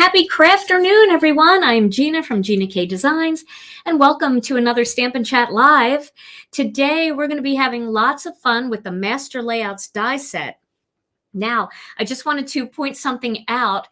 Happy Crafternoon, everyone. I'm Gina from Gina K Designs, and welcome to another Stampin' Chat Live. Today, we're going to be having lots of fun with the Master Layouts die set. Now, I just wanted to point something out.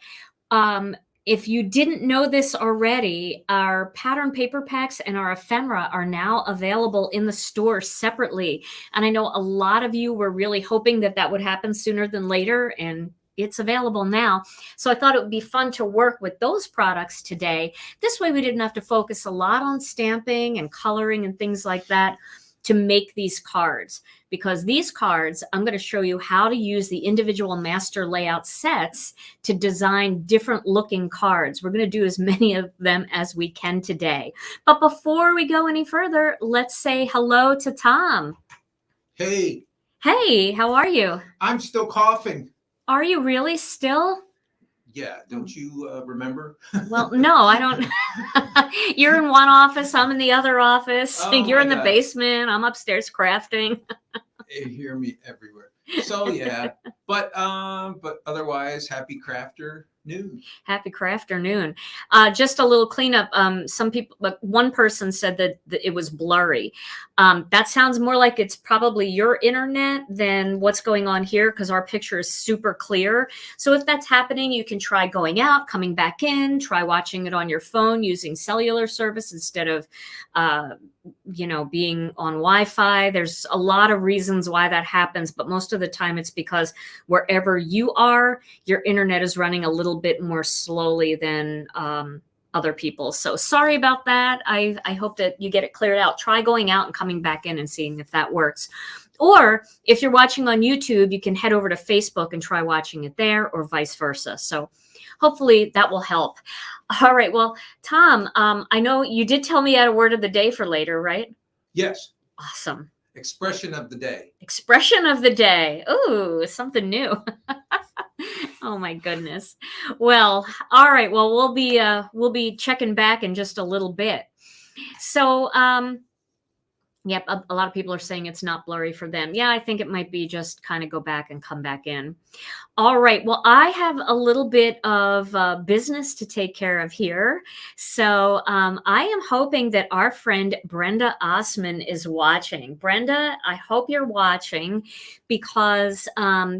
If you didn't know this already, our pattern paper packs and our ephemera are now available in the store separately. And I know a lot of you were really hoping that that would happen sooner than later, and it's available now. So I thought it would be fun to work with those products today. This way we didn't have to focus a lot on stamping and coloring and things like that to make these cards, because these cards, I'm going to show you how to use the individual master layout sets to design different looking cards. We're going to do as many of them as we can today. But before we go any further, let's say hello to Tom. Hey. Hey, how are you? I'm still coughing. Are you really still? Yeah, don't you remember? Well, no, I don't. You're in one office, I'm in the other office. Oh, You're in the God. basement, I'm upstairs crafting. You hear me everywhere. So yeah, but otherwise, happy crafter noon. Happy Crafternoon. Just a little cleanup. Some people, but one person said that it was blurry. That sounds more like it's probably your internet than what's going on here, because our picture is super clear. So if that's happening, you can try going out, coming back in, try watching it on your phone using cellular service instead of, being on Wi-Fi. There's a lot of reasons why that happens, but most of the time it's because wherever you are, your internet is running a little bit more slowly than other people. So sorry about that. I hope that you get it cleared out. Try going out and coming back in and seeing if that works. Or if you're watching on YouTube, you can head over to Facebook and try watching it there, or vice versa. So hopefully that will help. All right. Well, Tom, I know you did tell me you had a word of the day for later, right? Yes. Awesome. Expression of the day. Expression of the day. Ooh, something new. Oh my goodness. Well, all right. Well, we'll be checking back in just a little bit. So, yep, a lot of people are saying it's not blurry for them. Yeah, I think it might be just kind of go back and come back in. All right. Well, I have a little bit of business to take care of here. So I am hoping that our friend Brenda Osman is watching. Brenda, I hope you're watching, because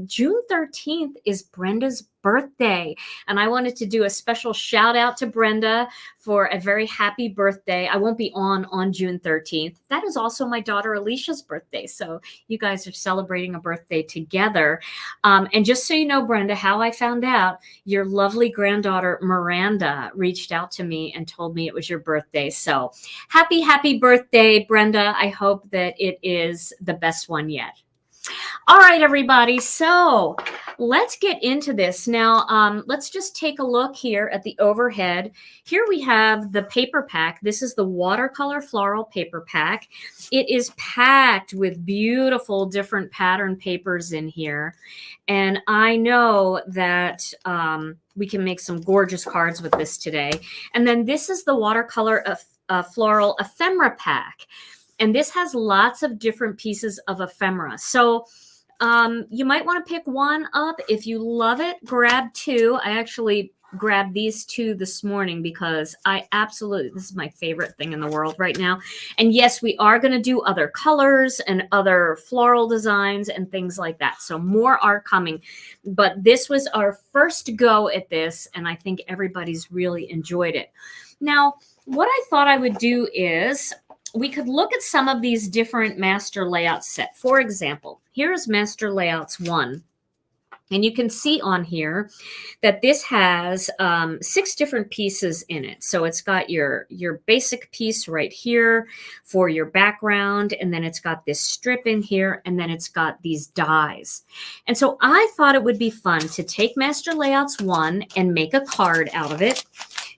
June 13th is Brenda's birthday. And I wanted to do a special shout out to Brenda for a very happy birthday. I won't be on June 13th. That is also my daughter Alicia's birthday. So you guys are celebrating a birthday together. And just so you know, Brenda, how I found out, your lovely granddaughter Miranda reached out to me and told me it was your birthday. So happy birthday, Brenda. I hope that it is the best one yet. All right, everybody. So let's get into this. Now, let's just take a look here at the overhead. Here we have the paper pack. This is the Watercolor Floral paper pack. It is packed with beautiful different pattern papers in here. And I know that we can make some gorgeous cards with this today. And then this is the Watercolor Floral Ephemera pack. And this has lots of different pieces of ephemera. So you might want to pick one up. If you love it, grab two. I actually grabbed these two this morning because this is my favorite thing in the world right now. And yes, we are going to do other colors and other floral designs and things like that. So more are coming. But this was our first go at this, and I think everybody's really enjoyed it. Now, what I thought I would do is we could look at some of these different master layout set. For example, here's Master Layouts 1. And you can see on here that this has 6 different pieces in it. So it's got your basic piece right here for your background, and then it's got this strip in here, and then it's got these dies. And so I thought it would be fun to take Master Layouts 1 and make a card out of it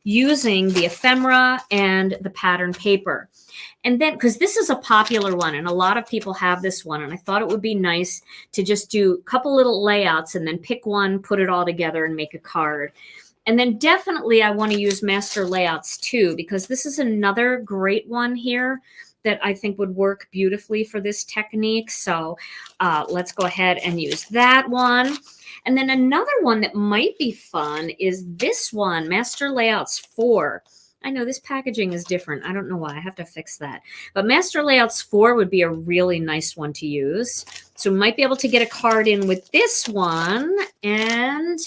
using the ephemera and the pattern paper. And then, because this is a popular one and a lot of people have this one, and I thought it would be nice to just do a couple little layouts and then pick one, put it all together and make a card. And then definitely I want to use Master Layouts 2, because this is another great one here that I think would work beautifully for this technique. So let's go ahead and use that one. And then another one that might be fun is this one, Master Layouts 4. I know this packaging is different. I don't know why. I have to fix that. But Master Layouts 4 would be a really nice one to use. So we might be able to get a card in with this one. And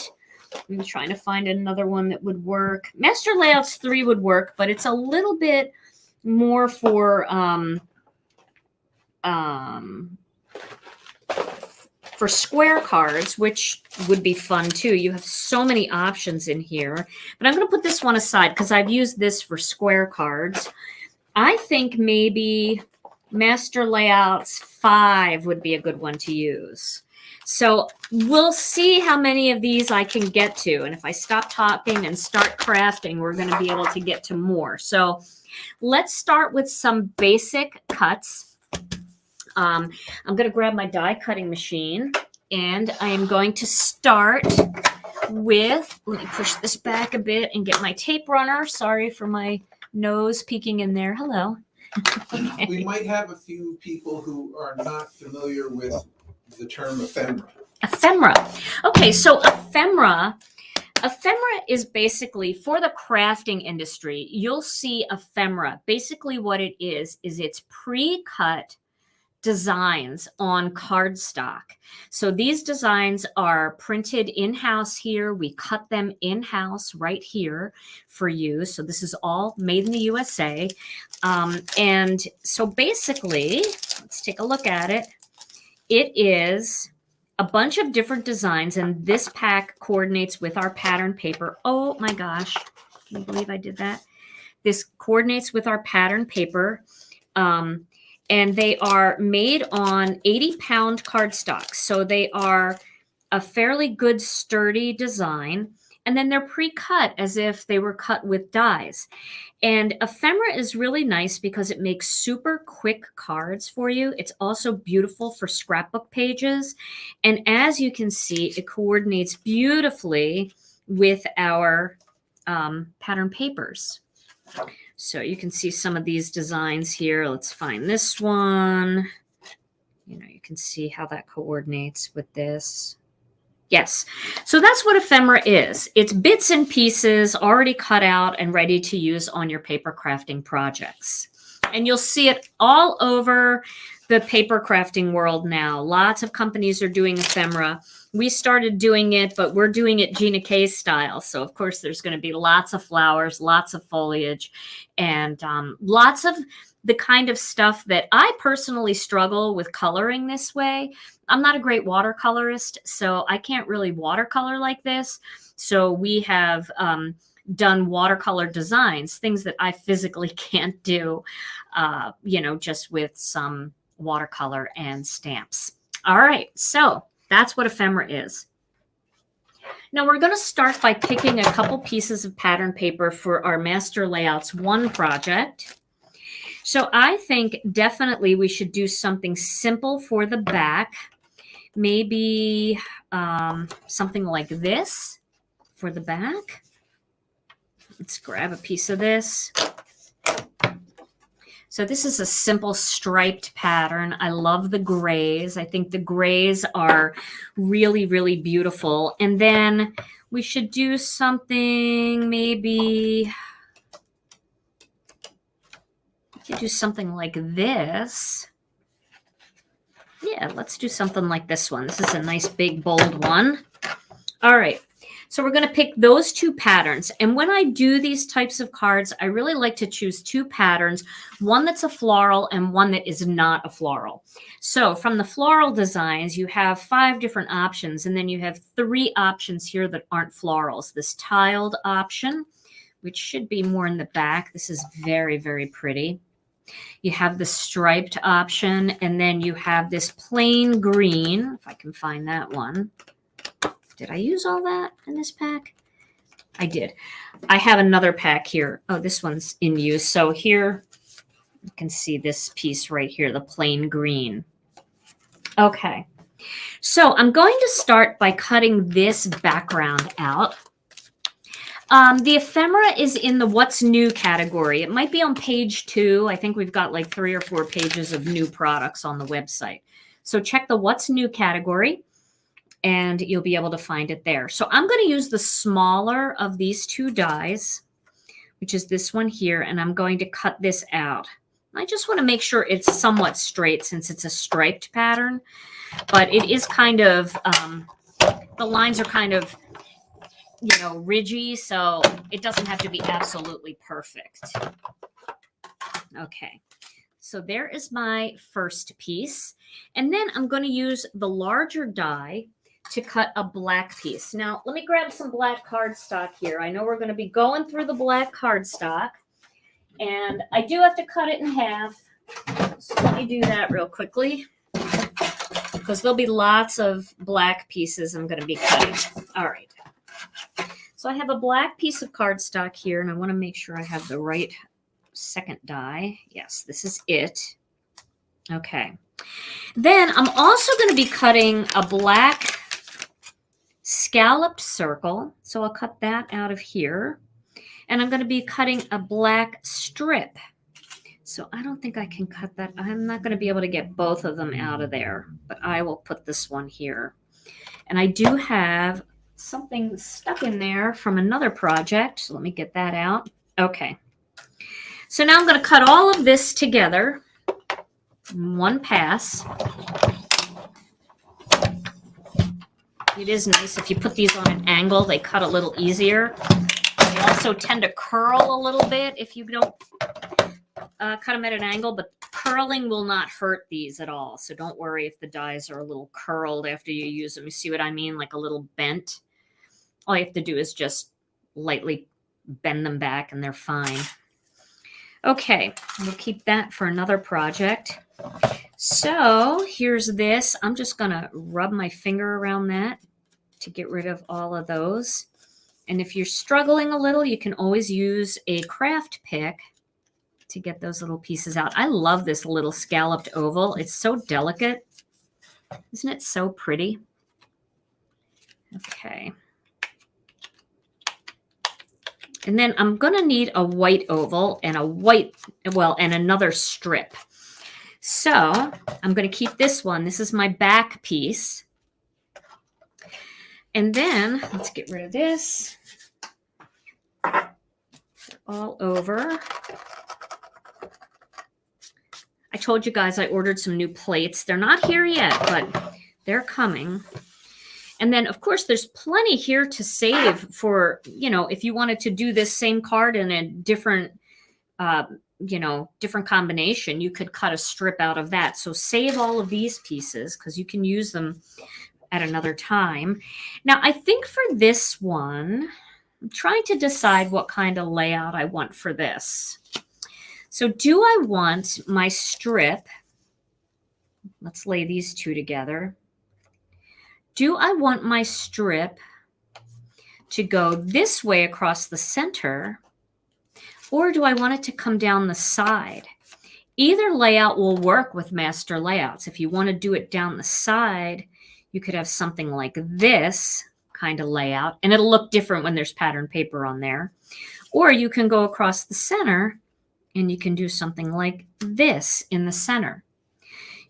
I'm trying to find another one that would work. Master Layouts 3 would work, but it's a little bit more for square cards, which would be fun too. You have so many options in here, but I'm going to put this one aside because I've used this for square cards. I think maybe Master Layouts 5 would be a good one to use. So we'll see how many of these I can get to. And if I stop talking and start crafting, we're going to be able to get to more. So let's start with some basic cuts. I'm going to grab my die cutting machine, and I am going to start with, let me push this back a bit and get my tape runner. Sorry for my nose peeking in there. Hello. Okay. We might have a few people who are not familiar with the term ephemera. Ephemera. Okay, so ephemera is basically, for the crafting industry, you'll see ephemera. Basically what it is it's pre-cut designs on cardstock. So these designs are printed in-house here. We cut them in-house right here for you. So this is all made in the USA. And so basically, let's take a look at it. It is a bunch of different designs, and this pack coordinates with our pattern paper. Oh my gosh, can you believe I did that? This coordinates with our pattern paper. And they are made on 80-pound cardstock. So they are a fairly good, sturdy design. And then they're pre-cut as if they were cut with dies. And ephemera is really nice because it makes super quick cards for you. It's also beautiful for scrapbook pages. And as you can see, it coordinates beautifully with our pattern papers. So you can see some of these designs here. Let's find this one. You can see how that coordinates with this. Yes. So that's what ephemera is. It's bits and pieces already cut out and ready to use on your paper crafting projects. And you'll see it all over the paper crafting world now. Lots of companies are doing ephemera. We started doing it, but we're doing it Gina K style. So, of course, there's going to be lots of flowers, lots of foliage, and lots of the kind of stuff that I personally struggle with coloring this way. I'm not a great watercolorist, so I can't really watercolor like this. So we have done watercolor designs, things that I physically can't do, just with some watercolor and stamps. All right, so that's what ephemera is. Now we're going to start by picking a couple pieces of pattern paper for our Master Layouts 1 project. So I think definitely we should do something simple for the back. Maybe something like this for the back. Let's grab a piece of this. So this is a simple striped pattern. I love the grays. I think the grays are really, really beautiful. And then we should do something maybe, we could do something like this. Yeah, let's do something like this one. This is a nice big bold one. All right. So we're going to pick those two patterns. And when I do these types of cards, I really like to choose two patterns, one that's a floral and one that is not a floral. So from the floral designs, you have 5 different options, and then you have 3 options here that aren't florals. This tiled option, which should be more in the back. This is very, very pretty. You have the striped option, and then you have this plain green, if I can find that one. Did I use all that in this pack? I did. I have another pack here. Oh, this one's in use. So here you can see this piece right here, the plain green. Okay. So I'm going to start by cutting this background out. The ephemera is in the what's new category. It might be on page 2. I think we've got like 3 or 4 pages of new products on the website. So check the what's new category and you'll be able to find it there. So I'm going to use the smaller of these 2 dies, which is this one here, and I'm going to cut this out. I just want to make sure it's somewhat straight since it's a striped pattern, but it is kind of, the lines are kind of, you know, ridgy, so it doesn't have to be absolutely perfect. Okay, so there is my first piece. And then I'm going to use the larger die to cut a black piece. Now, let me grab some black cardstock here. I know we're going to be going through the black cardstock, and I do have to cut it in half. So let me do that real quickly, because there'll be lots of black pieces I'm going to be cutting. All right. So I have a black piece of cardstock here, and I want to make sure I have the right second die. Yes, this is it. Okay. Then I'm also going to be cutting a black scalloped circle. So I'll cut that out of here. And I'm going to be cutting a black strip. So I don't think I can cut that. I'm not going to be able to get both of them out of there, but I will put this one here. And I do have something stuck in there from another project. So let me get that out. Okay. So now I'm going to cut all of this together in one pass. It is nice if you put these on an angle, they cut a little easier. They also tend to curl a little bit if you don't cut them at an angle, but curling will not hurt these at all. So don't worry if the dies are a little curled after you use them. You see what I mean? Like a little bent. All you have to do is just lightly bend them back and they're fine. Okay, we'll keep that for another project. So here's this. I'm just going to rub my finger around that to get rid of all of those. And if you're struggling a little, you can always use a craft pick to get those little pieces out. I love this little scalloped oval. It's so delicate. Isn't it so pretty? Okay. And then I'm going to need a white oval and a white, well, and another strip. So I'm going to keep this one. This is my back piece. And then let's get rid of this. All over. I told you guys I ordered some new plates. They're not here yet, but they're coming. And then, of course, there's plenty here to save for, you know, if you wanted to do this same card in a different, you know, different combination, you could cut a strip out of that. So save all of these pieces because you can use them at another time. Now, I think for this one, I'm trying to decide what kind of layout I want for this. So do I want my strip? Let's lay these two together. Do I want my strip to go this way across the center, or do I want it to come down the side? Either layout will work with Master Layouts. If you want to do it down the side, you could have something like this kind of layout, and it'll look different when there's pattern paper on there. Or you can go across the center, and you can do something like this in the center.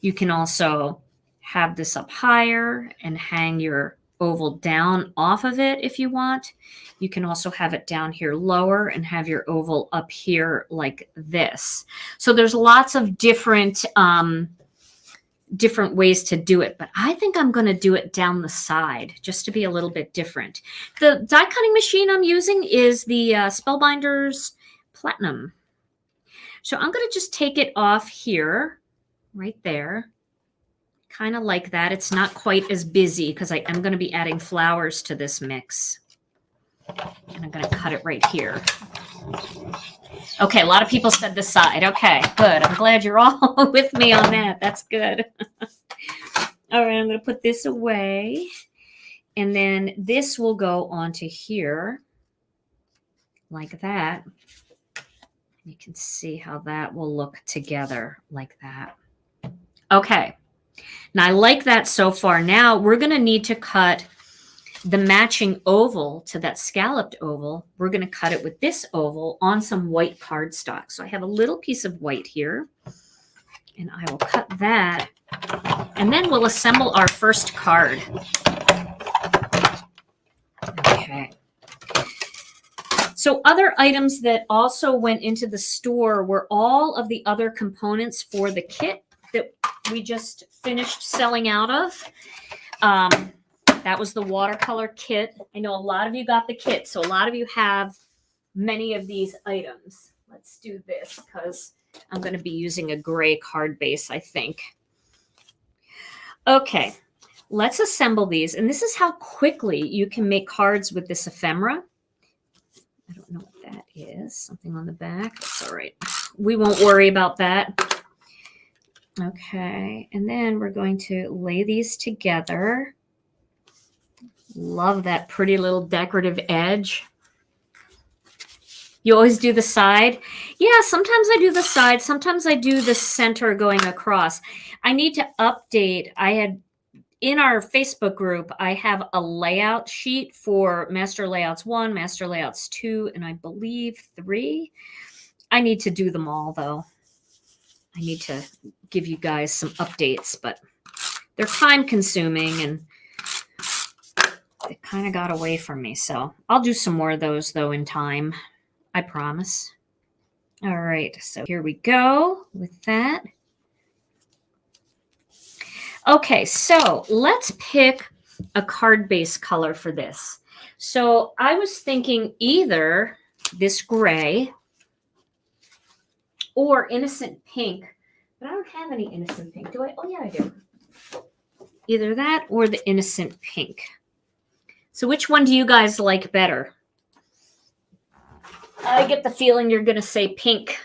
You can also have this up higher and hang your oval down off of it if you want. You can also have it down here lower and have your oval up here like this. So there's lots of different ways to do it, but I think I'm going to do it down the side just to be a little bit different. The die cutting machine I'm using is the Spellbinders Platinum. So I'm going to just take it off here, right there. Kind of like that. It's not quite as busy because I am going to be adding flowers to this mix. And I'm going to cut it right here. Okay, a lot of people said the side. Okay, good. I'm glad you're all with me on that. That's good. All right, I'm going to put this away. And then this will go onto here like that. You can see how that will look together like that. Okay. Now, I like that so far. Now, we're going to need to cut the matching oval to that scalloped oval, we're going to cut it with this oval on some white cardstock. So I have a little piece of white here, and I will cut that, and then we'll assemble our first card. Okay. So other items that also went into the store were all of the other components for the kit that we just finished selling out of. That was the watercolor kit. I know a lot of you got the kit, so a lot of you have many of these items. Let's do this because I'm going to be using a gray card base, I think. Okay, let's assemble these. And this is how quickly you can make cards with this ephemera. I don't know what that is. Something on the back. That's all right. We won't worry about that. Okay, and then we're going to lay these together. Love that pretty little decorative edge. You always do the side? Yeah, sometimes I do the side. Sometimes I do the center going across. I need to update. I had, in our Facebook group, I have a layout sheet for Master Layouts 1, Master Layouts 2, and I believe 3. I need to do them all, though. I need to give you guys some updates, but they're time consuming and they kind of got away from me. So I'll do some more of those though in time. I promise. All right. So here we go with that. Okay. So let's pick a card base color for this. So I was thinking either this gray or innocent pink, but I don't have any innocent pink. Do I? Oh yeah, I do. Either that or the innocent pink. So which one do you guys like better? I get the feeling you're going to say pink.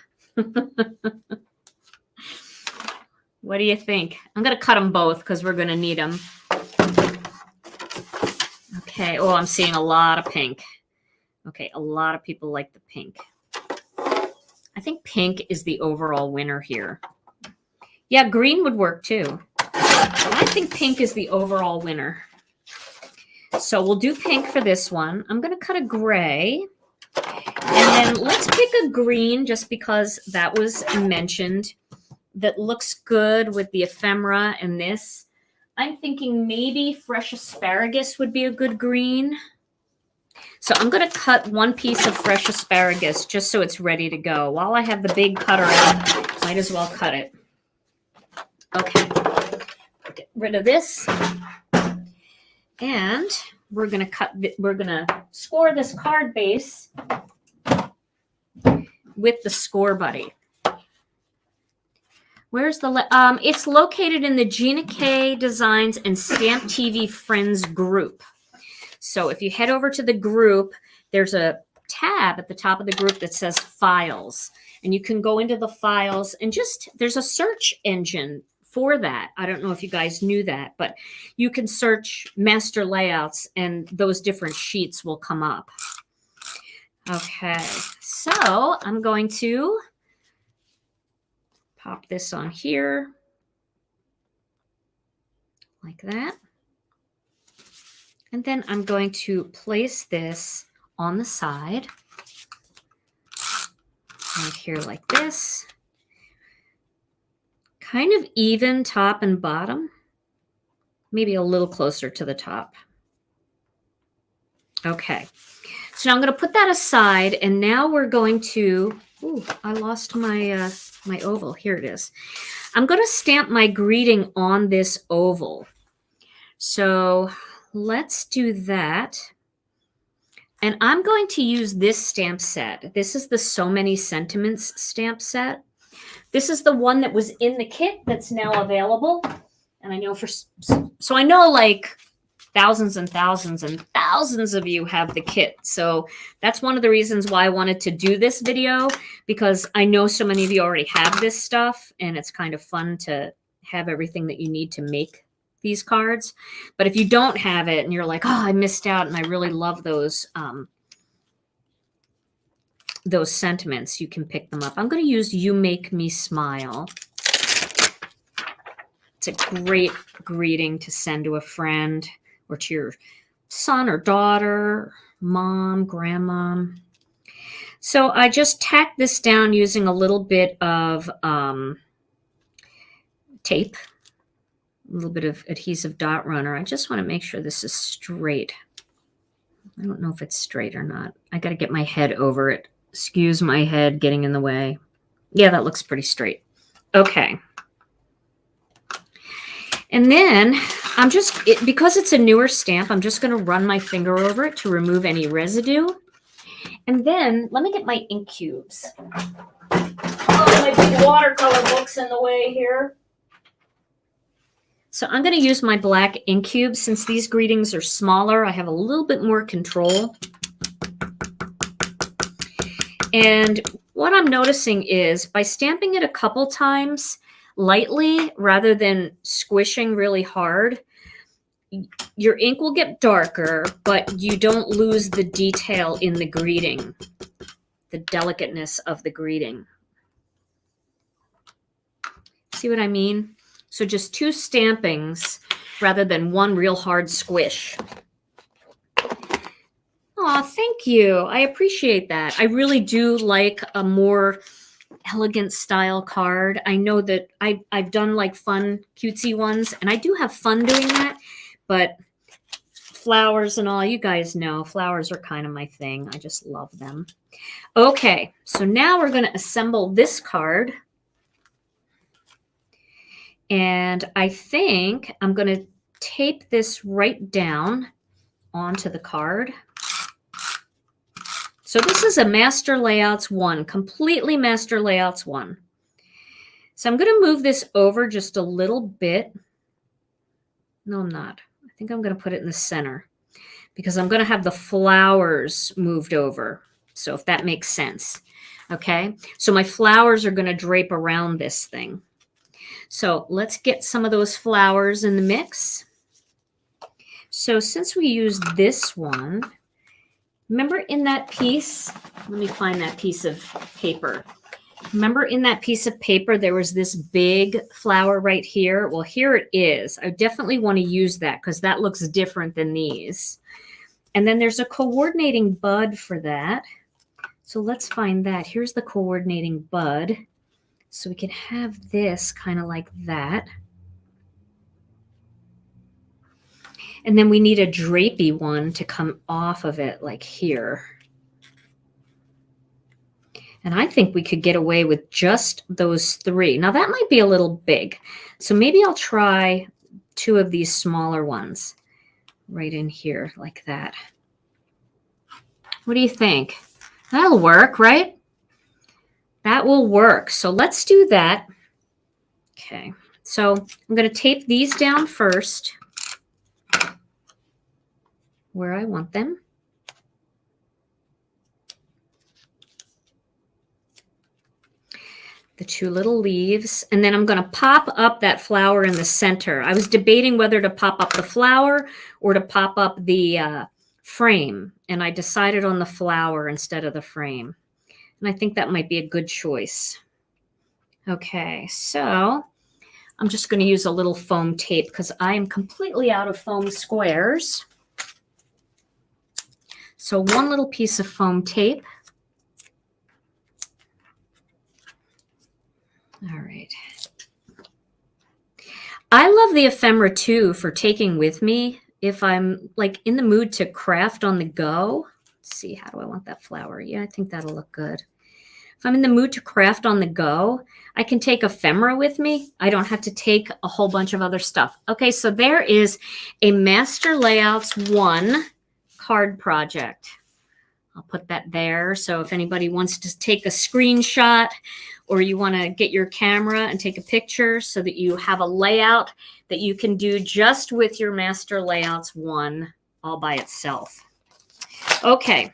What do you think? I'm going to cut them both because we're going to need them. Okay. Oh, I'm seeing a lot of pink. Okay. A lot of people like the pink. I think pink is the overall winner here. Yeah, green would work too. I think pink is the overall winner. So we'll do pink for this one. I'm going to cut a gray. And then let's pick a green just because that was mentioned. That looks good with the ephemera and this. I'm thinking maybe fresh asparagus would be a good green. So I'm going to cut one piece of fresh asparagus just so it's ready to go. While I have the big cutter out, might as well cut it. Okay. Get rid of this. And we're going to score this card base with the Score Buddy. Where's the, it's located in the Gina K Designs and Stamp TV Friends group. So if you head over to the group, there's a tab at the top of the group that says Files. And you can go into the files and there's a search engine for that. I don't know if you guys knew that, but you can search Master Layouts and those different sheets will come up. Okay, so I'm going to pop this on here like that. And then I'm going to place this on the side right here like this. Kind of even top and bottom, maybe a little closer to the top. Okay, so now I'm going to put that aside, and now we're going to, ooh, I lost my, my oval. Here it is. I'm going to stamp my greeting on this oval. So let's do that. And I'm going to use this stamp set. This is the So Many Sentiments stamp set. This is the one that was in the kit that's now available. And I know so I know like thousands and thousands and thousands of you have the kit. So that's one of the reasons why I wanted to do this video, because I know so many of you already have this stuff and it's kind of fun to have everything that you need to make these cards. But if you don't have it and you're like, oh, I missed out and I really love those sentiments, you can pick them up. I'm going to use You Make Me Smile. It's a great greeting to send to a friend or to your son or daughter, mom, grandma. So I just tacked this down using a little bit of tape, a little bit of adhesive dot runner. I just want to make sure this is straight. I don't know if it's straight or not. I got to get my head over it. Excuse my head getting in the way. Yeah, that looks pretty straight. Okay. And then I'm just, because it's a newer stamp, I'm just going to run my finger over it to remove any residue. And then let me get my ink cubes. Oh, my big watercolor book's in the way here. So I'm going to use my black ink cubes. Since these greetings are smaller, I have a little bit more control. And what I'm noticing is by stamping it a couple times lightly rather than squishing really hard, your ink will get darker, but you don't lose the detail in the greeting, the delicateness of the greeting. See what I mean? So just 2 stampings rather than 1 real hard squish. Oh, thank you. I appreciate that. I really do like a more elegant style card. I know that I've done like fun, cutesy ones, and I do have fun doing that, but flowers and all, you guys know, flowers are kind of my thing. I just love them. Okay, so now we're going to assemble this card. And I think I'm going to tape this right down onto the card. So this is a Master Layouts 1, completely Master Layouts 1. So I'm going to move this over just a little bit. No, I'm not. I think I'm going to put it in the center because I'm going to have the flowers moved over. So if that makes sense. Okay. So my flowers are going to drape around this thing. So let's get some of those flowers in the mix. So since we used this one, remember in that piece, let me find that piece of paper. Remember in that piece of paper, there was this big flower right here. Well, here it is. I definitely want to use that because that looks different than these. And then there's a coordinating bud for that. So let's find that. Here's the coordinating bud. So we can have this kind of like that. And then we need a drapey one to come off of it like here. And I think we could get away with just those 3. Now that might be a little big. So maybe I'll try 2 of these smaller ones right in here like that. What do you think? That'll work, right? That will work. So let's do that. Okay. So I'm going to tape these down first where I want them. The 2 little leaves, and then I'm going to pop up that flower in the center. I was debating whether to pop up the flower or to pop up the frame, and I decided on the flower instead of the frame. And I think that might be a good choice. Okay, so I'm just going to use a little foam tape because I am completely out of foam squares. So 1 little piece of foam tape. All right. I love the ephemera too for taking with me if I'm like in the mood to craft on the go. Let's see, how do I want that flower? Yeah, I think that'll look good. If I'm in the mood to craft on the go, I can take ephemera with me. I don't have to take a whole bunch of other stuff. Okay, so there is a Master Layouts 1 card project. I'll put that there. So if anybody wants to take a screenshot or you want to get your camera and take a picture so that you have a layout that you can do just with your Master Layouts 1 all by itself. Okay.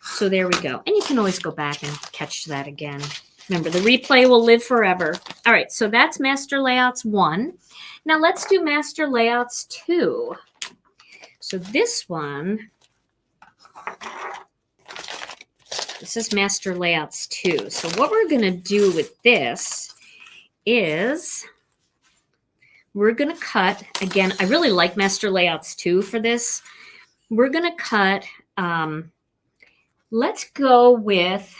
So there we go. And you can always go back and catch that again. Remember, the replay will live forever. All right, so that's Master Layouts 1. Now let's do Master Layouts 2. So this one, this is Master Layouts 2. So what we're going to do with this is we're going to cut, again, I really like Master Layouts too for this. We're going to cut, let's go with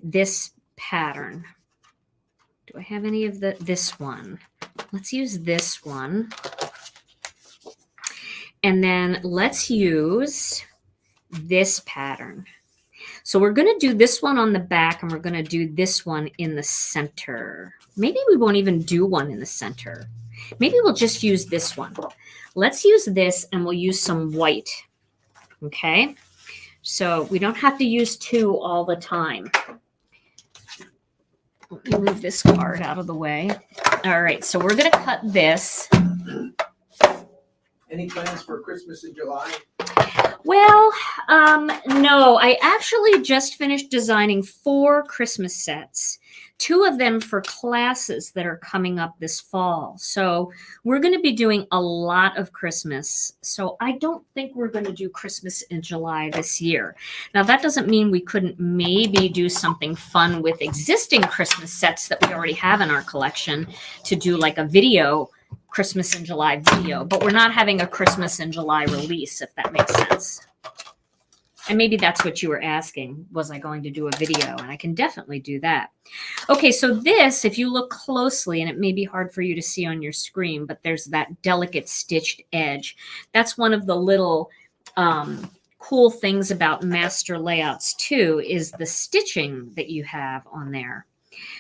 this pattern. Do I have any of this one? Let's use this one. And then let's use this pattern. So we're going to do this one on the back, and we're going to do this one in the center. Maybe we won't even do one in the center. Maybe we'll just use this one. Let's use this, and we'll use some white. Okay? So we don't have to use two all the time. Let me move this card out of the way. All right, so we're going to cut this. Any plans for Christmas in July? Well, no, I actually just finished designing 4 Christmas sets, 2 of them for classes that are coming up this fall. So we're going to be doing a lot of Christmas. So I don't think we're going to do Christmas in July this year. Now, that doesn't mean we couldn't maybe do something fun with existing Christmas sets that we already have in our collection to do like a video Christmas in July video, but we're not having a Christmas in July release, if that makes sense. And maybe that's what you were asking, was I going to do a video? And I can definitely do that. Okay, so this, if you look closely, and it may be hard for you to see on your screen, but there's that delicate stitched edge. That's one of the little cool things about Master Layouts too, is the stitching that you have on there.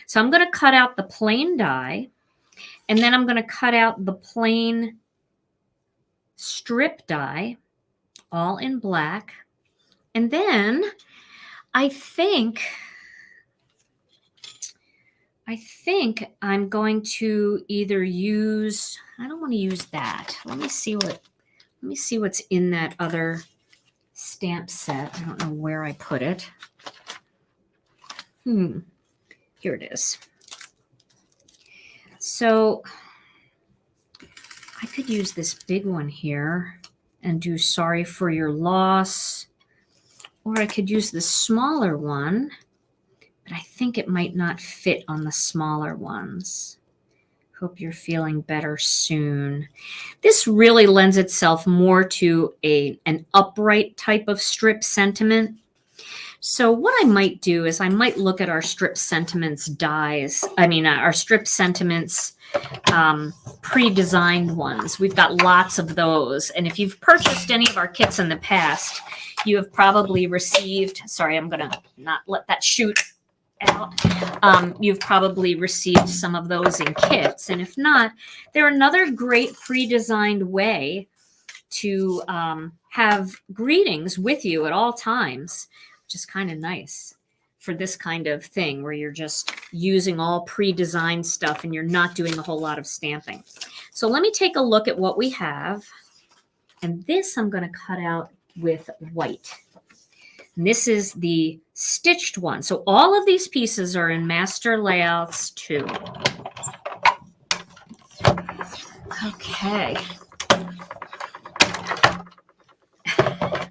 So I'm going to cut out the plain die. And then I'm going to cut out the plain strip die, all in black. And then I think I'm going to either use, I don't want to use that. Let me see what's in that other stamp set. I don't know where I put it. Here it is. So I could use this big one here and do Sorry for Your Loss, or I could use the smaller one, but I think it might not fit on the smaller ones. Hope you're feeling better soon. This really lends itself more to an upright type of strip sentiment. So what I might do is I might look at our strip sentiments dies. Our strip sentiments pre-designed ones. We've got lots of those. And if you've purchased any of our kits in the past, you have probably received, sorry, I'm going to not let that shoot out. You've probably received some of those in kits. And if not, they're another great pre-designed way to have greetings with you at all times. Just kind of nice for this kind of thing where you're just using all pre-designed stuff and you're not doing a whole lot of stamping. So let me take a look at what we have. And this I'm going to cut out with white. And this is the stitched one. So all of these pieces are in Master Layouts 2. Okay.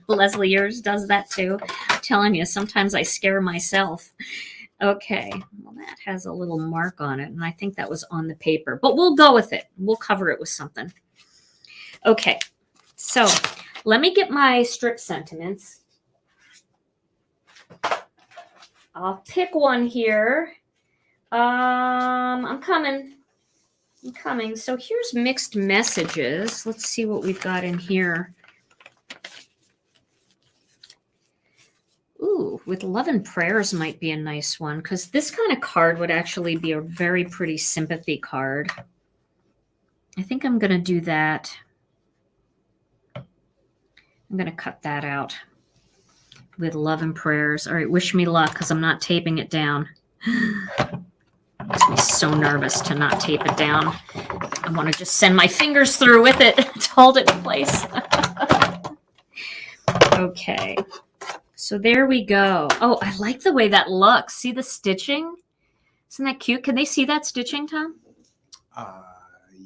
Leslie, yours does that too. I'm telling you, sometimes I scare myself. Okay, well, that has a little mark on it, and I think that was on the paper, but we'll go with it. We'll cover it with something. Okay, so let me get my strip sentiments. I'll pick one here. I'm coming. So here's mixed messages. Let's see what we've got in here. Ooh, with love and prayers might be a nice one, because this kind of card would actually be a very pretty sympathy card. I think I'm going to do that. I'm going to cut that out with love and prayers. All right, wish me luck, because I'm not taping it down. Makes me so nervous to not tape it down. I want to just send my fingers through with it to hold it in place. Okay. So there we go. Oh, I like the way that looks. See the stitching? Isn't that cute? Can they see that stitching, Tom?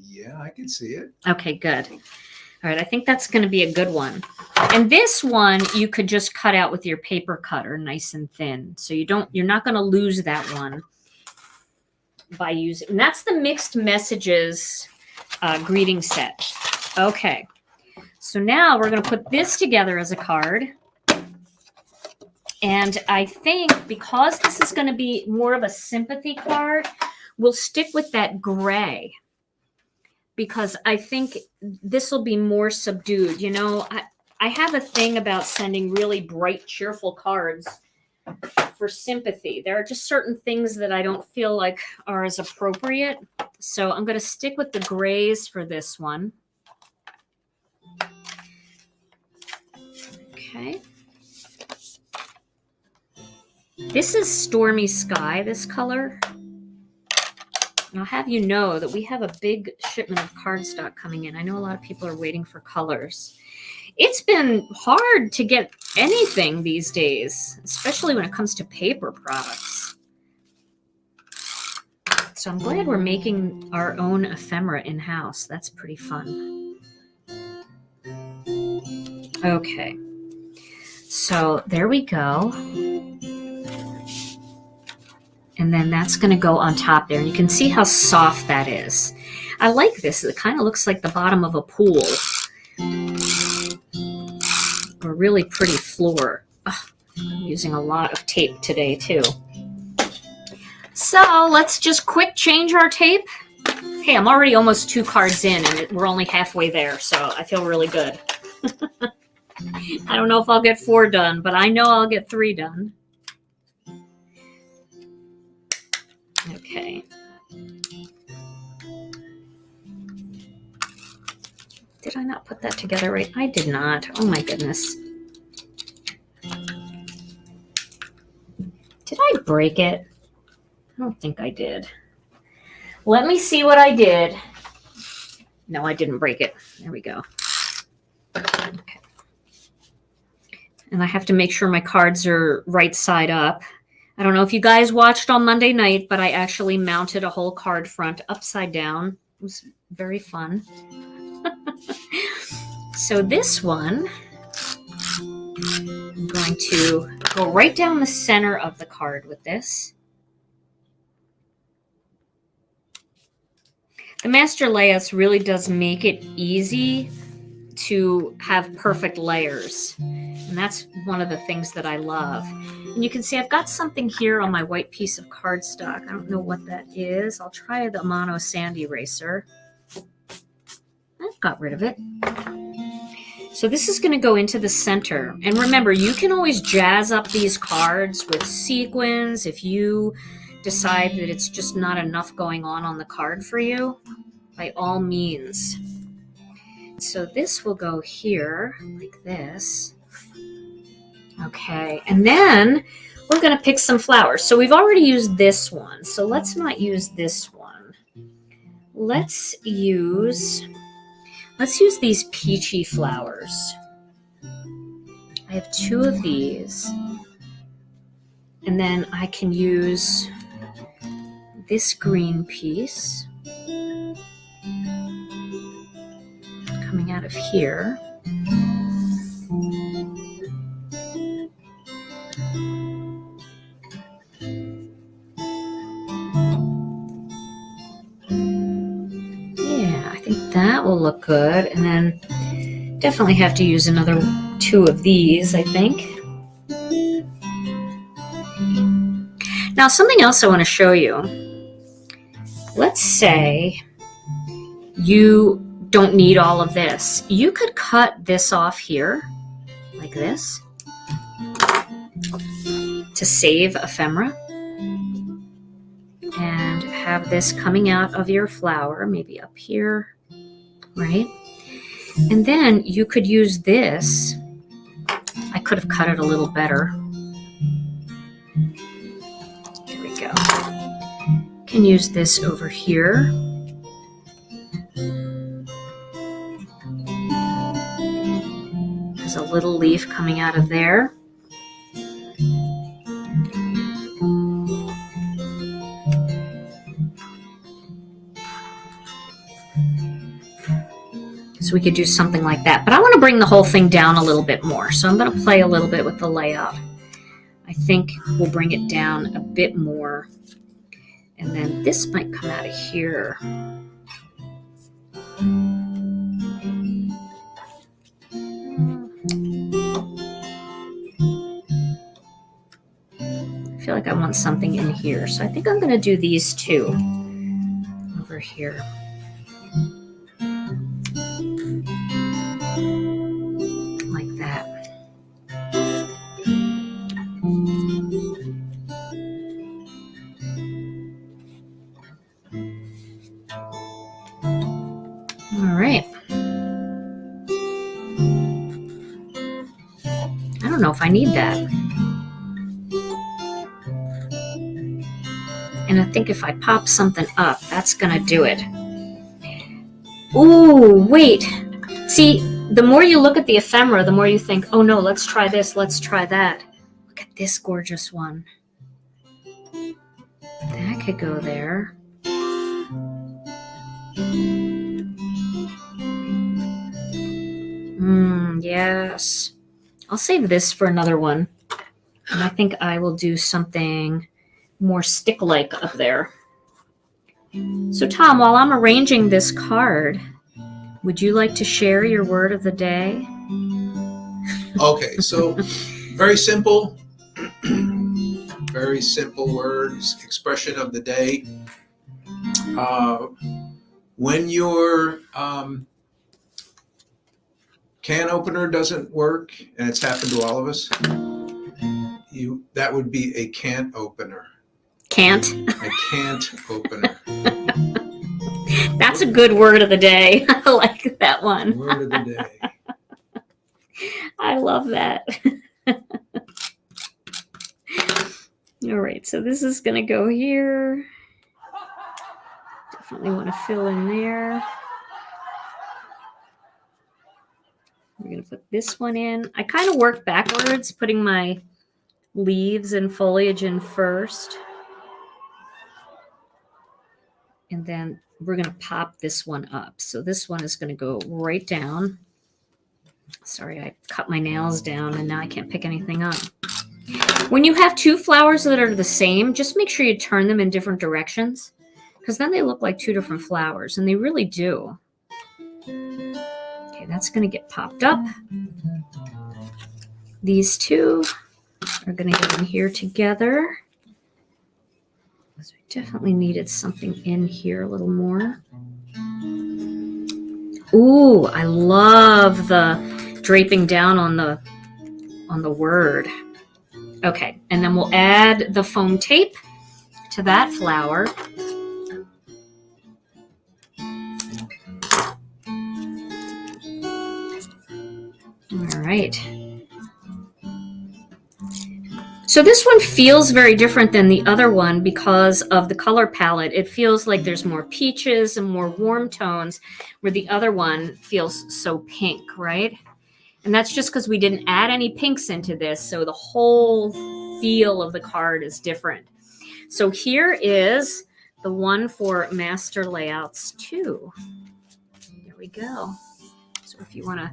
Yeah, I can see it. Okay, good. All right, I think that's going to be a good one. And this one you could just cut out with your paper cutter, nice and thin. So you're not going to lose that one. by using, and that's the mixed messages greeting set. Okay, so now we're going to put this together as a card. And I think because this is going to be more of a sympathy card, we'll stick with that gray, because I think this will be more subdued. You know, I have a thing about sending really bright, cheerful cards for sympathy. There are just certain things that I don't feel like are as appropriate. So I'm going to stick with the grays for this one. Okay. This is Stormy Sky, this color. And I'll have you know that we have a big shipment of cardstock coming in. I know a lot of people are waiting for colors. It's been hard to get anything these days, especially when it comes to paper products. So I'm glad we're making our own ephemera in-house. That's pretty fun. Okay. So there we go. And then that's going to go on top there. And you can see how soft that is. I like this. It kind of looks like the bottom of a pool. A really pretty floor. Oh, I'm using a lot of tape today too. So let's just quick change our tape. Hey, I'm already almost 2 cards in and we're only halfway there. So I feel really good. I don't know if I'll get 4 done, but I know I'll get 3 done. Okay. Did I not put that together right? I did not. Oh my goodness. Did I break it? I don't think I did. Let me see what I did. No, I didn't break it. There we go. Okay. And I have to make sure my cards are right side up. I don't know if you guys watched on Monday night, but I actually mounted a whole card front upside down. It was very fun. So this one, I'm going to go right down the center of the card with this. The Master Layouts really does make it easy to have perfect layers. And that's one of the things that I love. And you can see I've got something here on my white piece of cardstock. I don't know what that is. I'll try the Mono Sand Eraser. I've got rid of it. So this is going to go into the center. And remember, you can always jazz up these cards with sequins if you decide that it's just not enough going on the card for you. By all means. So this will go here like this. Okay, and then we're going to pick some flowers. So we've already used this one, so let's not use this one. Let's use these peachy flowers. I have 2 of these, and then I can use this green piece coming out of here. That will look good. And then definitely have to use another 2 of these, I think. Now, something else I want to show you. Let's say you don't need all of this. You could cut this off here, like this, to save ephemera. And have this coming out of your flower, maybe up here. Right? And then you could use this. I could have cut it a little better. There we go. Can use this over here. There's a little leaf coming out of there. So we could do something like that. But I want to bring the whole thing down a little bit more. So I'm going to play a little bit with the layout. I think we'll bring it down a bit more. And then this might come out of here. I feel like I want something in here. So I think I'm going to do these two over here. Like that. All right. I don't know if I need that. And I think if I pop something up, that's going to do it. Ooh, wait. See, the more you look at the ephemera, the more you think, oh no, let's try this, let's try that. Look at this gorgeous one. That could go there. Yes. I'll save this for another one. And I think I will do something more stick-like up there. So Tom, while I'm arranging this card, would you like to share your word of the day? Okay, so very simple. Very simple words, expression of the day. When your can opener doesn't work, and it's happened to all of us, that would be a can't opener. Can't? A can't opener. That's a good word of the day. I like that one. Word of the day. I love that. All right, so this is going to go here. Definitely want to fill in there. We're going to put this one in. I kind of work backwards, putting my leaves and foliage in first. And then we're going to pop this one up. So this one is going to go right down. Sorry, I cut my nails down and now I can't pick anything up. When you have two flowers that are the same, just make sure you turn them in different directions, because then they look like two different flowers, and they really do. Okay, that's going to get popped up. These two are going to get in here together. So we definitely needed something in here a little more. Ooh, I love the draping down on the word. Okay, and then we'll add the foam tape to that flower. All right. So this one feels very different than the other one because of the color palette. It feels like there's more peaches and more warm tones, where the other one feels so pink, right? And that's just because we didn't add any pinks into this, so the whole feel of the card is different. So here is the one for Master Layouts 2. There we go. So if you want to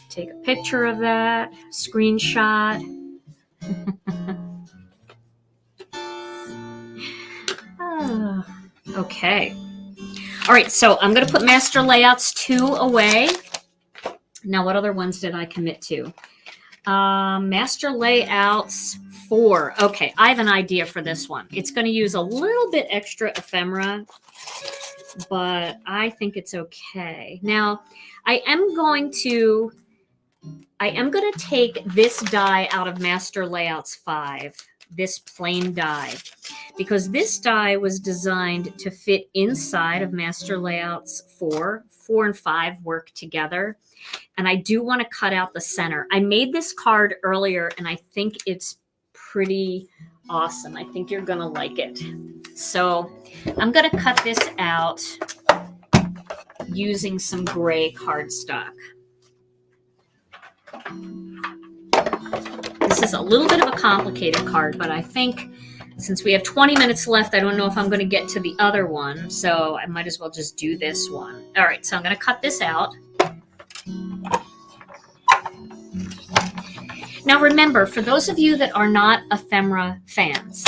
take a picture of that, screenshot. Okay. All right, so I'm going to put Master Layouts 2 away. Now, what other ones did I commit to? Master Layouts 4. Okay, I have an idea for this one. It's going to use a little bit extra ephemera, but I think it's okay. Now, I am going to take this die out of Master Layouts 5, this plain die, because this die was designed to fit inside of Master Layouts 4. 4 and 5 work together. And I do want to cut out the center. I made this card earlier, and I think it's pretty awesome. I think you're going to like it. So I'm going to cut this out using some gray cardstock. This is a little bit of a complicated card, but I think since we have 20 minutes left, I don't know if I'm going to get to the other one, so I might as well just do this one. All right, so I'm going to cut this out. Now remember, for those of you that are not ephemera fans,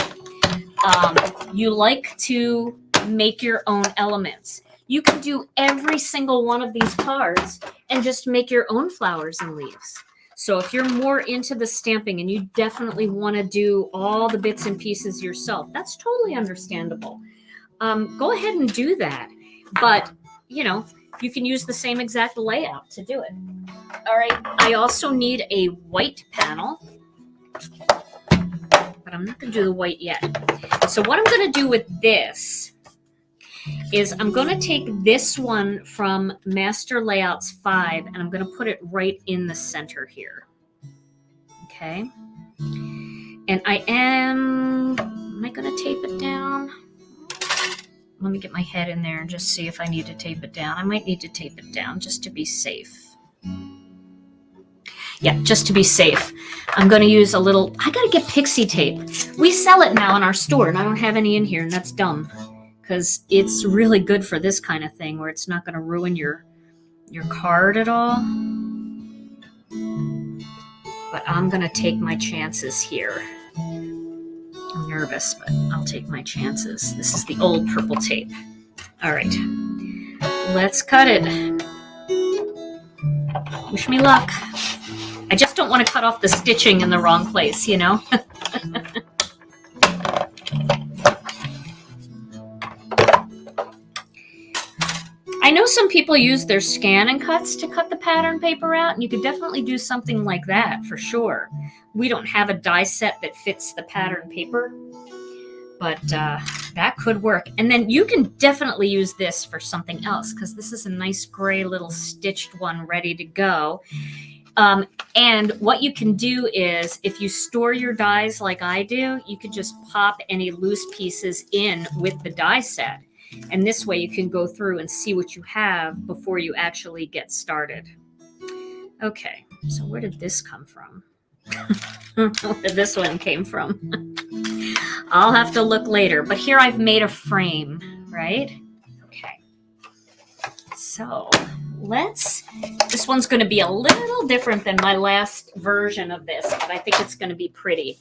you like to make your own elements. You can do every single one of these cards and just make your own flowers and leaves. So if you're more into the stamping and you definitely want to do all the bits and pieces yourself, that's totally understandable. Go ahead and do that. But, you know, you can use the same exact layout to do it. All right. I also need a white panel, but I'm not going to do the white yet. So what I'm going to do with this is I'm going to take this one from Master Layouts 5 and I'm going to put it right in the center here. Okay. And am I going to tape it down? Let me get my head in there and just see if I need to tape it down. I might need to tape it down just to be safe. Yeah, just to be safe. I'm going to use a little, I got to get pixie tape. We sell it now in our store and I don't have any in here, and that's dumb because it's really good for this kind of thing where it's not going to ruin your card at all. But I'm going to take my chances here. I'm nervous, but I'll take my chances. This is the old purple tape. All right, let's cut it. Wish me luck. I just don't want to cut off the stitching in the wrong place, you know? I know some people use their scan and cuts to cut the pattern paper out, and you could definitely do something like that for sure. We don't have a die set that fits the pattern paper, but that could work. And then you can definitely use this for something else because this is a nice gray little stitched one ready to go. And what you can do is if you store your dies like I do, you could just pop any loose pieces in with the die set. And this way you can go through and see what you have before you actually get started. Okay, so where did this come from? Where this one came from? I'll have to look later, but here I've made a frame, right? Okay, so this one's going to be a little different than my last version of this, but I think it's going to be pretty.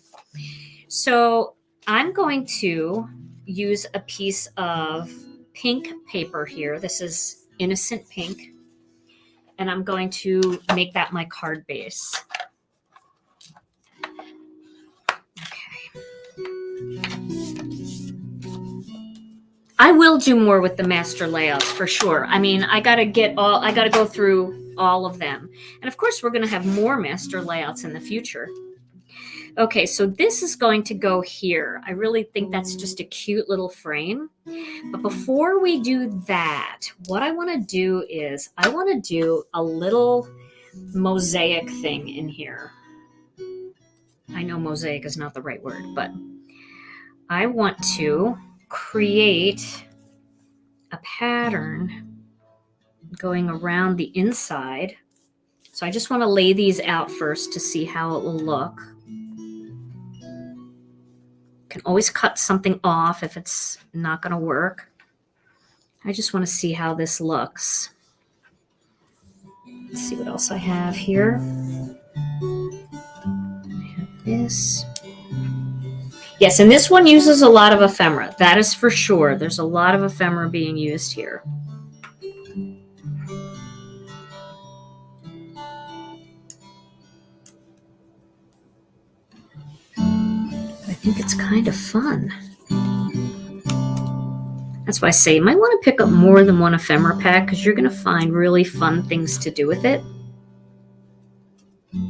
So I'm going to use a piece of pink paper here. This is Innocent Pink. And I'm going to make that my card base. Okay. I will do more with the master layouts for sure. I mean, I got to go through all of them. And of course, we're going to have more master layouts in the future. Okay, so this is going to go here. I really think that's just a cute little frame. But before we do that, what I want to do is I want to do a little mosaic thing in here. I know mosaic is not the right word, but I want to create a pattern going around the inside. So I just want to lay these out first to see how it will look. Can always cut something off if it's not going to work. I just want to see how this looks. Let's see what else I have here. I have this. Yes, and this one uses a lot of ephemera. That is for sure. There's a lot of ephemera being used here. I think it's kind of fun. That's why I say you might want to pick up more than one ephemera pack because you're going to find really fun things to do with it. Let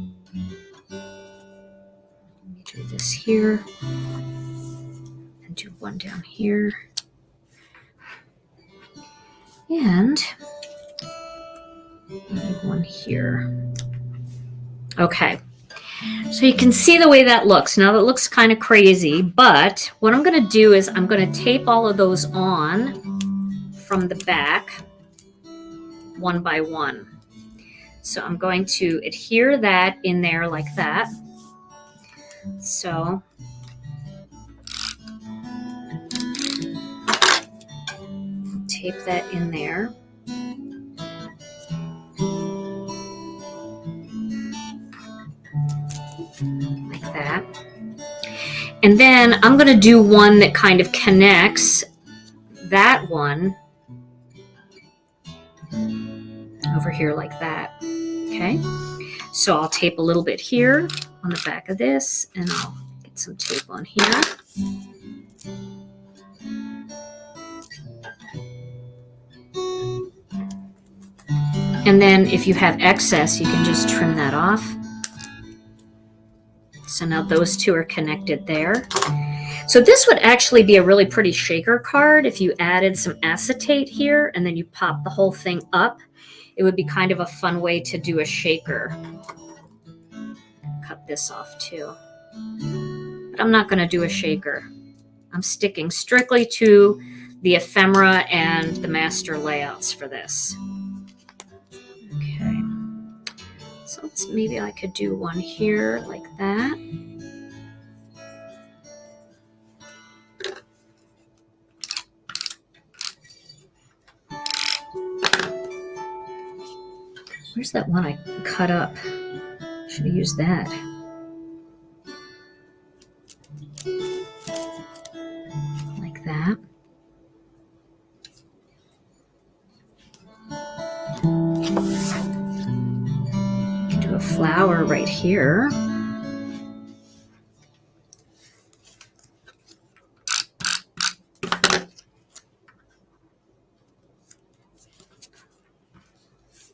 me do this here and do one down here. And one here. Okay. So you can see the way that looks. Now that looks kind of crazy, but what I'm going to do is I'm going to tape all of those on from the back one by one. So I'm going to adhere that in there like that. So tape that in there. Like that. And then I'm going to do one that kind of connects that one over here like that. Okay, so I'll tape a little bit here on the back of this, and I'll get some tape on here. And then if you have excess, you can just trim that off. So now those two are connected there. So this would actually be a really pretty shaker card if you added some acetate here and then you pop the whole thing up. It would be kind of a fun way to do a shaker. Cut this off too. But I'm not going to do a shaker. I'm sticking strictly to the Ephemera and the Master Layouts for this. Okay. So maybe I could do one here like that. Where's that one I cut up? Should have used that. Like that. Can do a flower right here.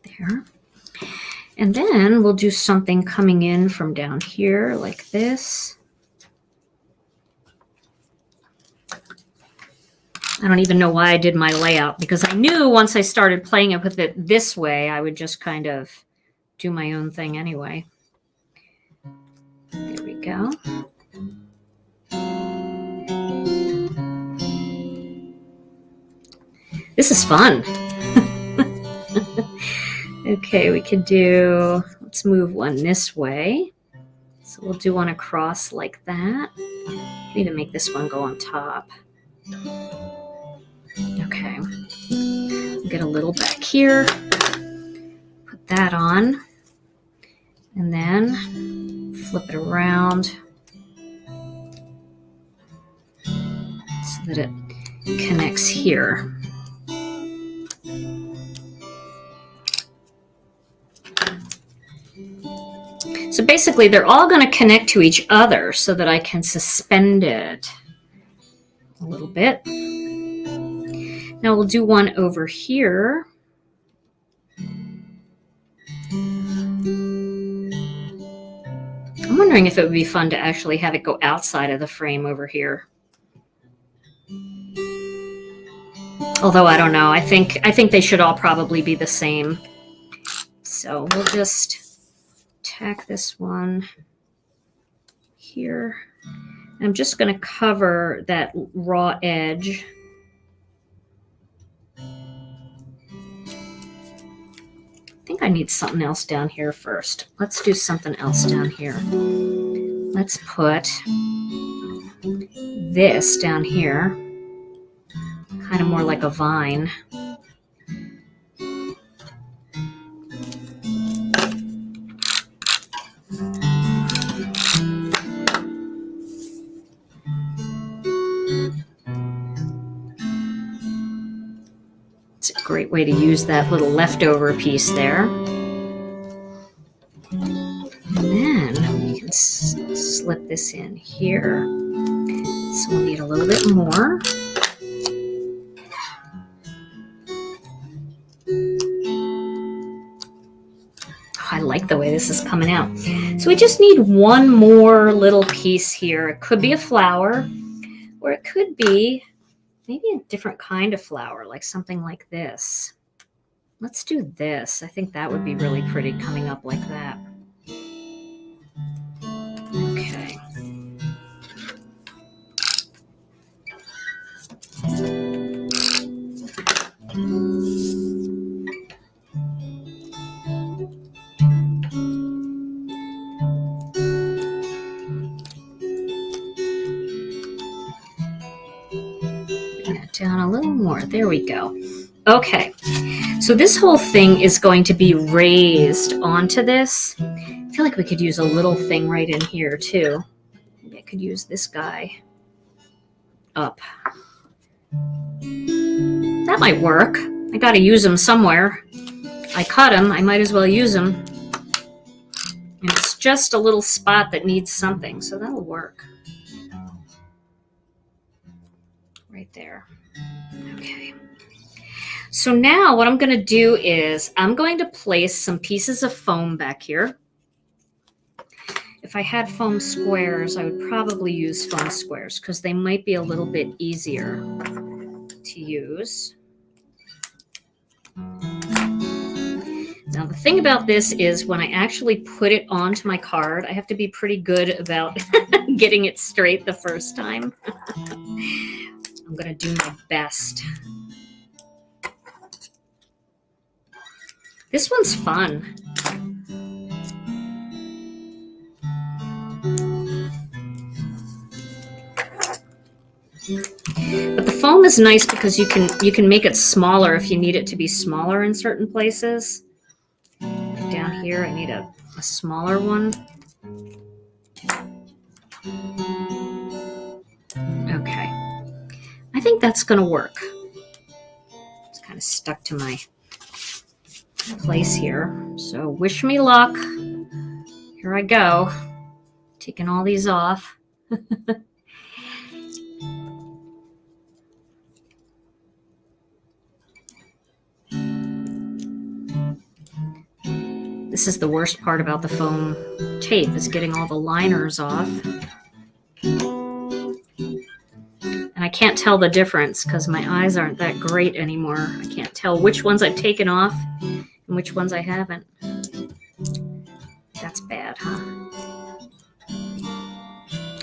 There. And then we'll do something coming in from down here like this. I don't even know why I did my layout, because I knew once I started playing with it this way, I would just kind of do my own thing anyway. There we go. This is fun. Okay, we could do, let's move one this way. So we'll do one across like that. Can even make this one go on top. Okay. Get a little back here. Put that on. And then flip it around so that it connects here. So basically, they're all going to connect to each other so that I can suspend it a little bit. Now we'll do one over here. I'm wondering if it would be fun to actually have it go outside of the frame over here. Although I don't know. I think they should all probably be the same. So we'll just tack this one here. I'm just going to cover that raw edge. I think I need something else down here first. Let's do something else down here. Let's put this down here, kind of more like a vine. Great way to use that little leftover piece there. And then we can slip this in here. So we'll need a little bit more. Oh, I like the way this is coming out. So we just need one more little piece here. It could be a flower, or it could be maybe a different kind of flower, like something like this. Let's do this. I think that would be really pretty coming up like that. Okay. Down a little more. There we go. Okay, so this whole thing is going to be raised onto this. I feel like we could use a little thing right in here too. Maybe I could use this guy up. That might work. I got to use him somewhere. I cut him. I might as well use him. And it's just a little spot that needs something, so that'll work. Right there. Okay. So now what I'm going to do is I'm going to place some pieces of foam back here. If I had foam squares, I would probably use foam squares because they might be a little bit easier to use. Now the thing about this is when I actually put it onto my card, I have to be pretty good about getting it straight the first time. I'm going to do my best. This one's fun. But the foam is nice because you can make it smaller if you need it to be smaller in certain places. Like down here, I need a smaller one. Okay. I think that's going to work. It's kind of stuck to my place here. So wish me luck. Here I go. Taking all these off. This is the worst part about the foam tape, is getting all the liners off. And I can't tell the difference because my eyes aren't that great anymore. I can't tell which ones I've taken off and which ones I haven't. That's bad, huh?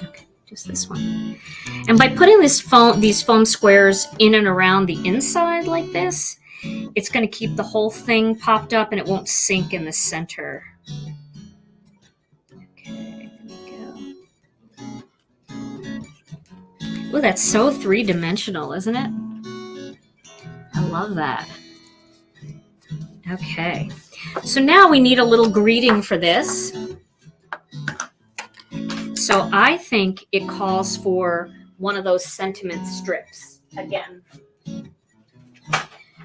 Okay, just this one. And by putting these foam squares in and around the inside like this, it's going to keep the whole thing popped up and it won't sink in the center. Okay, there we go. Oh, that's so three-dimensional, isn't it? I love that. Okay, so now we need a little greeting for this. So I think it calls for one of those sentiment strips again.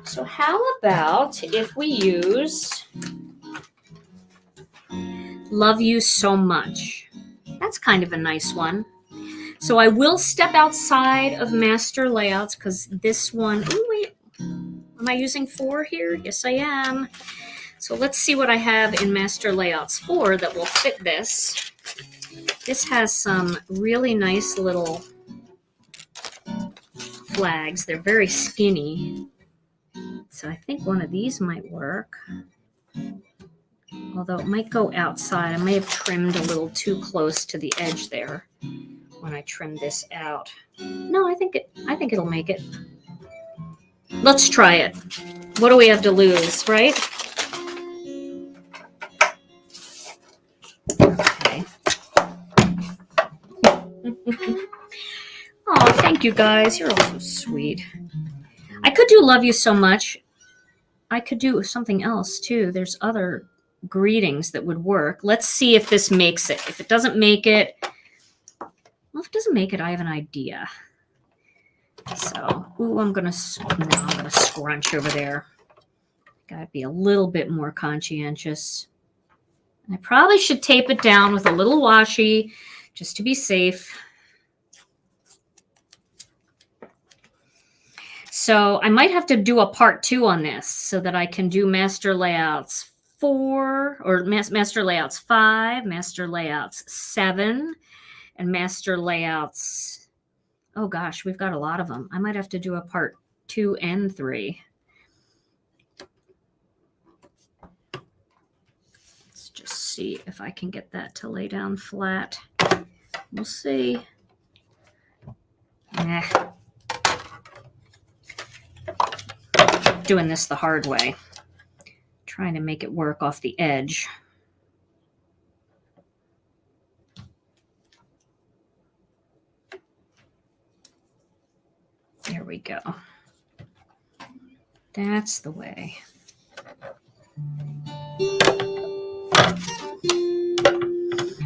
So how about if we use Love You So Much? That's kind of a nice one. So I will step outside of Master Layouts because this one, oh wait, am I using 4 here? Yes, I am. So let's see what I have in Master Layouts 4 that will fit this. This has some really nice little flags. They're very skinny. So I think one of these might work. Although it might go outside. I may have trimmed a little too close to the edge there when I trim this out. No, I think it'll make it. Let's try it. What do we have to lose, right? Okay. Oh, thank you guys. You're all so sweet. I could do Love You So Much. I could do something else too. There's other greetings that would work. Let's see if this makes it. If it doesn't make it, well, if it doesn't make it, I have an idea. So, ooh, I'm gonna scrunch over there. Gotta be a little bit more conscientious. I probably should tape it down with a little washi just to be safe. So I might have to do a part 2 on this so that I can do Master Layouts 4 or Master Layouts 5, Master Layouts 7, and Master Layouts. Oh gosh, we've got a lot of them. I might have to do a part 2 and 3. Let's just see if I can get that to lay down flat. We'll see. Nah. Doing this the hard way. Trying to make it work off the edge. There we go. That's the way.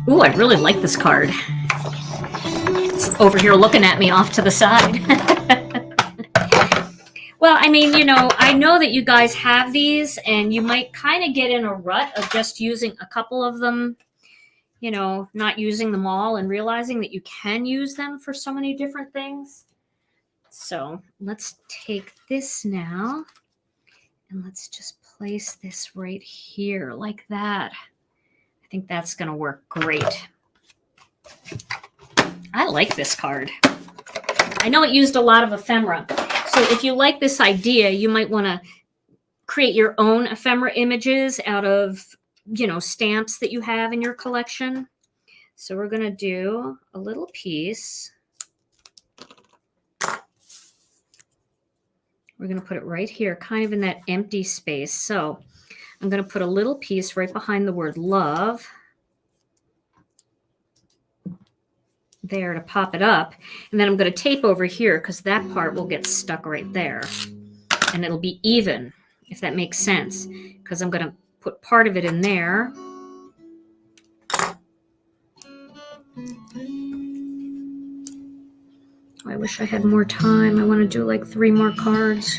Ooh, I really like this card. over here looking at me off to the side. Well, I mean, you know, I know that you guys have these and you might kind of get in a rut of just using a couple of them, you know, not using them all and realizing that you can use them for so many different things. So let's take this now and let's just place this right here like that. I think that's going to work great. I like this card. I know it used a lot of ephemera. So if you like this idea, you might want to create your own ephemera images out of, you know, stamps that you have in your collection. So we're going to do a little piece. We're going to put it right here, kind of in that empty space. So I'm going to put a little piece right behind the word love there to pop it up. And then I'm going to tape over here because that part will get stuck right there. And it'll be even, if that makes sense, because I'm going to put part of it in there. I wish I had more time. I want to do like 3 more cards.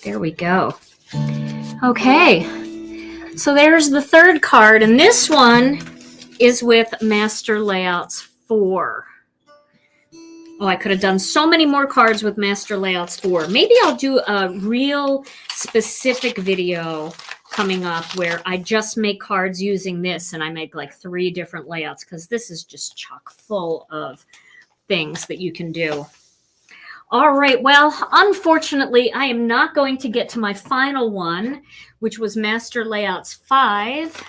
There we go. Okay. So there's the 3rd card, and this one is with Master Layouts 4. Oh, I could have done so many more cards with Master Layouts 4. Maybe I'll do a real specific video coming up where I just make cards using this and I make like 3 different layouts because this is just chock full of things that you can do. All right, well, unfortunately, I am not going to get to my final one, which was Master Layouts 5.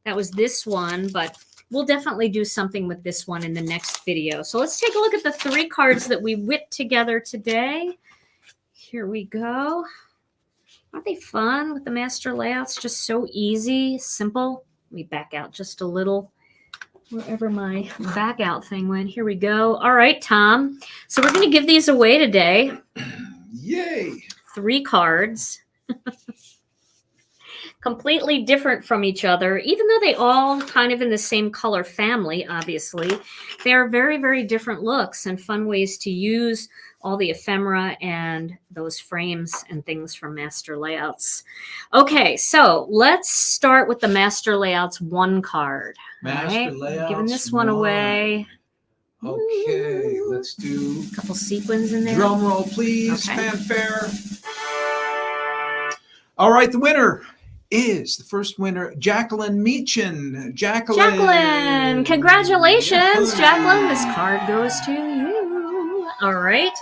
That was this one, but we'll definitely do something with this one in the next video. So let's take a look at the 3 cards that we whipped together today. Here we go. Aren't they fun with the Master Layouts? Just so easy, simple. Let me back out just a little. Wherever my back out thing went. Here we go. All right, Tom. So we're going to give these away today. Yay! 3 cards. Completely different from each other, even though they all kind of in the same color family, obviously. They are very, very different looks and fun ways to use all the ephemera and those frames and things from Master Layouts. Okay, so let's start with the Master Layouts 1 card. Master Layouts. I'm giving this one away. Okay, let's do a couple sequins in there. Drum roll, please. Okay. Fanfare. All right, the winner is the first winner, Jacqueline Meechan. Jacqueline, congratulations, Jacqueline. This card goes to you. All right.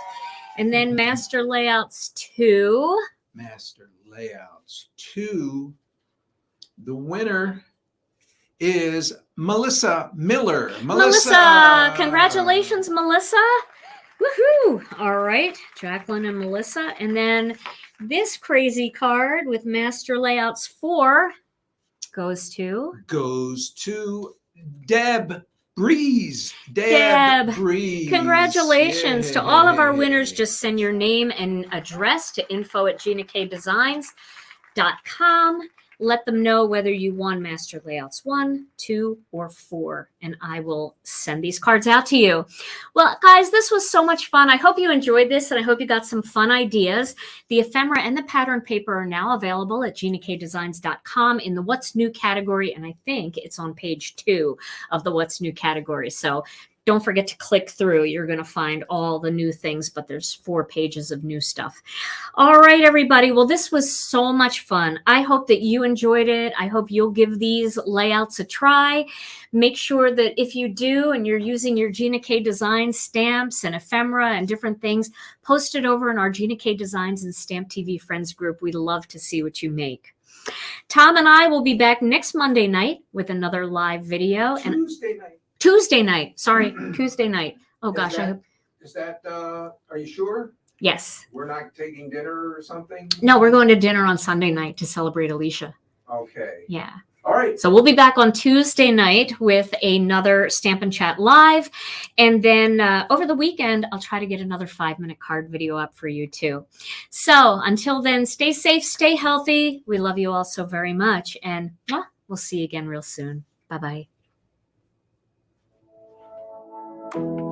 And then Master Layouts 2. Master Layouts 2. The winner is Melissa Miller. Melissa, congratulations, Melissa. Woohoo. All right, Jacqueline and Melissa. And then this crazy card with Master Layouts 4 goes to Deb Briese. Deb. Briese. Congratulations to all of our winners. Just send your name and address to info@GinaKDesigns.com. Let them know whether you won Master Layouts 1, 2, or 4, and I will send these cards out to you. Well, guys, this was so much fun. I hope you enjoyed this, and I hope you got some fun ideas. The ephemera and the pattern paper are now available at GinaKDesigns.com in the What's New category, and I think it's on page 2 of the What's New category. So don't forget to click through. You're going to find all the new things, but there's 4 pages of new stuff. All right, everybody. Well, this was so much fun. I hope that you enjoyed it. I hope you'll give these layouts a try. Make sure that if you do and you're using your Gina K Designs stamps and ephemera and different things, post it over in our Gina K Designs and Stamp TV Friends group. We'd love to see what you make. Tom and I will be back next Monday night with another live video. Tuesday night. Sorry, Tuesday night. Oh, gosh. Are you sure? Yes. We're not taking dinner or something? No, we're going to dinner on Sunday night to celebrate Alicia. Okay. Yeah. All right. So we'll be back on Tuesday night with another Stamp and Chat Live. And then over the weekend, I'll try to get another 5-minute card video up for you too. So until then, stay safe, stay healthy. We love you all so very much. And we'll see you again real soon. Bye-bye. you.